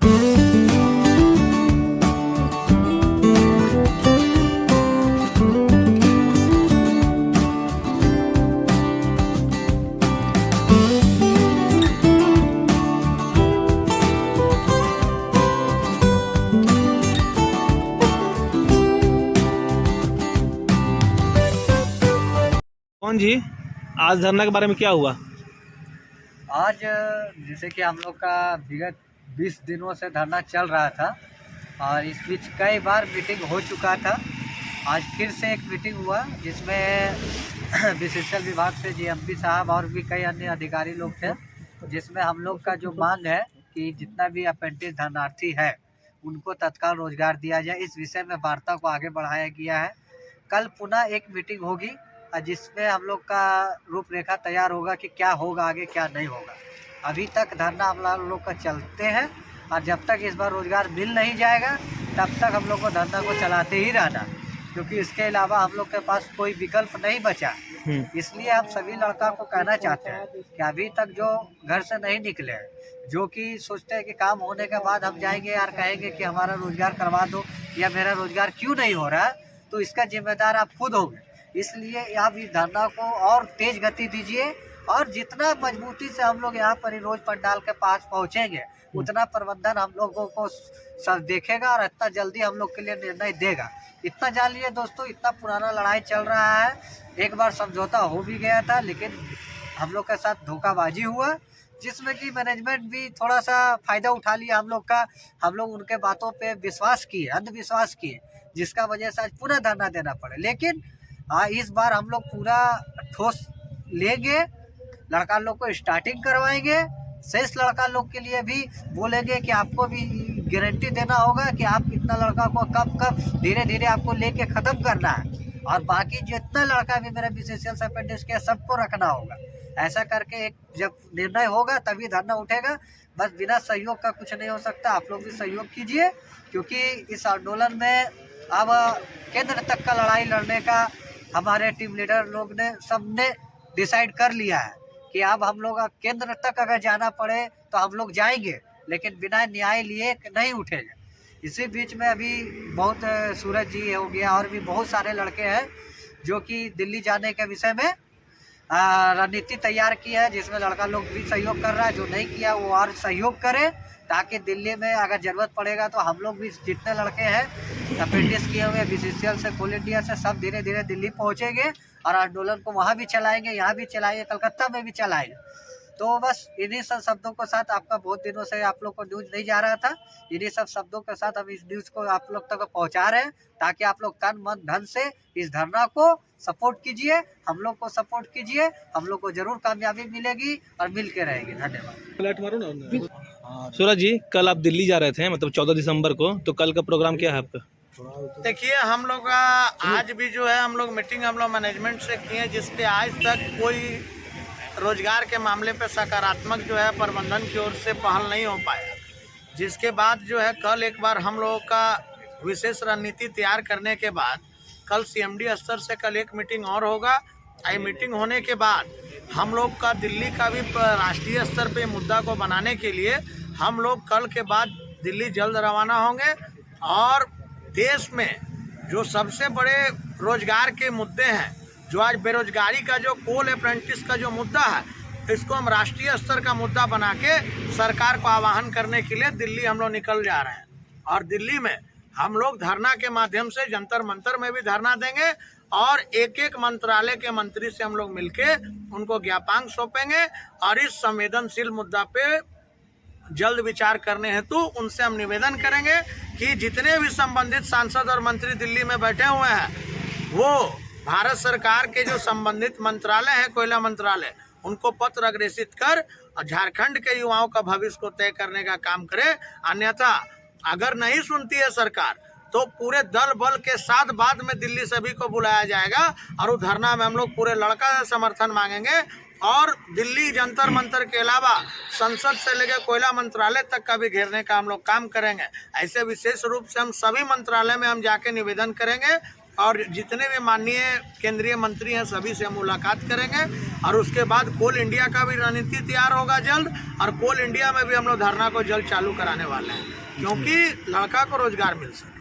कौन जी, आज धरना के बारे में क्या हुआ? आज जैसे कि हम लोग का विगत 20 दिनों से धरना चल रहा था और इस बीच कई बार मीटिंग हो चुका था। आज फिर से एक मीटिंग हुआ जिसमें बीसीसीएल विभाग से जीएमपी साहब और भी कई अन्य अधिकारी लोग थे, जिसमें हम लोग का जो मांग है कि जितना भी अप्रेंटिस धरनार्थी है उनको तत्काल रोजगार दिया जाए, इस विषय में वार्ता को आगे बढ़ाया गया है। कल पुनः एक मीटिंग होगी जिसमें हम लोग का रूपरेखा तैयार होगा कि क्या होगा आगे क्या नहीं होगा। अभी तक धरना हम लोग का चलते हैं और जब तक इस बार रोजगार मिल नहीं जाएगा तब तक हम लोग को धरना को चलाते ही रहना, क्योंकि इसके अलावा हम लोग के पास कोई विकल्प नहीं बचा। इसलिए हम सभी लड़का को कहना चाहते हैं कि अभी तक जो घर से नहीं निकले हैं, जो कि सोचते हैं कि काम होने के बाद हम जाएंगे यार कहेंगे कि हमारा रोजगार करवा दो या मेरा रोजगार क्यों नहीं हो रहा है, तो इसका जिम्मेदार आप खुद होंगे। इसलिए आप इस धरना को और तेज गति दीजिए और जितना मजबूती से हम लोग यहाँ पर रोज पंडाल के पास पहुँचेंगे उतना प्रबंधन हम लोगों को सब देखेगा और इतना जल्दी हम लोग के लिए निर्णय देगा। इतना जान लिए दोस्तों, इतना पुराना लड़ाई चल रहा है। एक बार समझौता हो भी गया था लेकिन हम लोग के साथ धोखाबाजी हुआ, जिसमें कि मैनेजमेंट भी थोड़ा सा फायदा उठा लिया हम लोग का। हम लोग उनके बातों पे विश्वास किए, अंधविश्वास किए, जिसका वजह से आज पुनः धरना देना पड़े। लेकिन इस बार हम लोग पूरा ठोस लेंगे, लड़का लोग को स्टार्टिंग करवाएंगे, शेष लड़का लोग के लिए भी बोलेंगे कि आपको भी गारंटी देना होगा कि आप इतना लड़का को कब धीरे धीरे आपको लेके ख़त्म करना है और बाकी जितना लड़का भी मेरा बीसीसीएल से अप्रेंटिस किया सबको रखना होगा। ऐसा करके एक जब निर्णय होगा तभी धरना उठेगा। बस बिना सहयोग का कुछ नहीं हो सकता। आप लोग भी सहयोग कीजिए, क्योंकि इस आंदोलन में अब केंद्र तक का लड़ाई लड़ने का हमारे टीम लीडर लोग ने सबने डिसाइड कर लिया है कि अब हम लोग केंद्र तक अगर जाना पड़े तो हम लोग जाएंगे, लेकिन बिना न्याय लिए नहीं उठेंगे। इसी बीच में अभी बहुत सूरज जी हो गया और भी बहुत सारे लड़के हैं जो कि दिल्ली जाने के विषय में रणनीति तैयार की है, जिसमें लड़का लोग भी सहयोग कर रहा है। जो नहीं किया वो और सहयोग करे, ताकि दिल्ली में अगर ज़रूरत पड़ेगा तो हम लोग भी जितने लड़के हैं अप्रेंटिस किए हुए बीसीसीएल से, कोल इंडिया से, सब धीरे धीरे दिल्ली पहुंचेंगे और आंदोलन को वहां भी चलाएंगे, यहाँ भी चलाएंगे, कलकत्ता में भी चलाएंगे। तो बस इन्हीं सब शब्दों के साथ, आपका बहुत दिनों से आप लोग को न्यूज़ नहीं जा रहा था, इन्हीं सब शब्दों के साथ हम इस न्यूज़ को आप लोग तक पहुँचा रहे हैं, ताकि आप लोग तन मन धन से इस धरना को सपोर्ट कीजिए, हम लोग को सपोर्ट कीजिए। हम लोग को जरूर कामयाबी मिलेगी और मिल के रहेगी। धन्यवाद। सूरज जी, कल आप दिल्ली जा रहे थे, मतलब 14 दिसंबर को, तो कल का प्रोग्राम क्या है आपका? देखिए, हम लोग आज भी जो है हम लोग मीटिंग हम लोग मैनेजमेंट से किए, जिसपे आज तक कोई रोजगार के मामले पे सकारात्मक जो है प्रबंधन की ओर से पहल नहीं हो पाया। जिसके बाद जो है कल एक बार हम लोगों का विशेष रणनीति तैयार करने के बाद कल सीएमडी स्तर से कल एक मीटिंग और होगा। ये मीटिंग होने के बाद हम लोग का दिल्ली का भी राष्ट्रीय स्तर पे मुद्दा को बनाने के लिए हम लोग कल के बाद दिल्ली जल्द रवाना होंगे और देश में जो सबसे बड़े रोजगार के मुद्दे हैं, जो आज बेरोजगारी का जो कोल अप्रेंटिस का जो मुद्दा है, इसको हम राष्ट्रीय स्तर का मुद्दा बना के सरकार को आह्वान करने के लिए दिल्ली हम लोग निकल जा रहे हैं। और दिल्ली में हम लोग धरना के माध्यम से जंतर मंतर में भी धरना देंगे और एक एक मंत्रालय के मंत्री से हम लोग मिलके उनको ज्ञापन सौंपेंगे और इस संवेदनशील मुद्दा पे जल्द विचार करने हेतु उनसे हम निवेदन करेंगे कि जितने भी संबंधित सांसद और मंत्री दिल्ली में बैठे हुए हैं, वो भारत सरकार के जो संबंधित मंत्रालय है, कोयला मंत्रालय, उनको पत्र अग्रेसित कर और झारखंड के युवाओं का भविष्य को तय करने का काम करे। अन्यथा अगर नहीं सुनती है सरकार तो पूरे दल बल के साथ बाद में दिल्ली सभी को बुलाया जाएगा और उस धरना में हम लोग पूरे लड़का समर्थन मांगेंगे और दिल्ली जंतर मंतर के अलावा संसद से लेकर कोयला मंत्रालय तक का भी घेरने का हम लोग काम करेंगे। ऐसे विशेष रूप से हम सभी मंत्रालय में हम जाके निवेदन करेंगे और जितने भी माननीय केंद्रीय मंत्री हैं सभी से हम मुलाकात करेंगे और उसके बाद कोल इंडिया का भी रणनीति तैयार होगा जल्द, और कोल इंडिया में भी हम लोग धरना को जल्द चालू कराने वाले हैं क्योंकि लड़का को रोजगार मिल सके।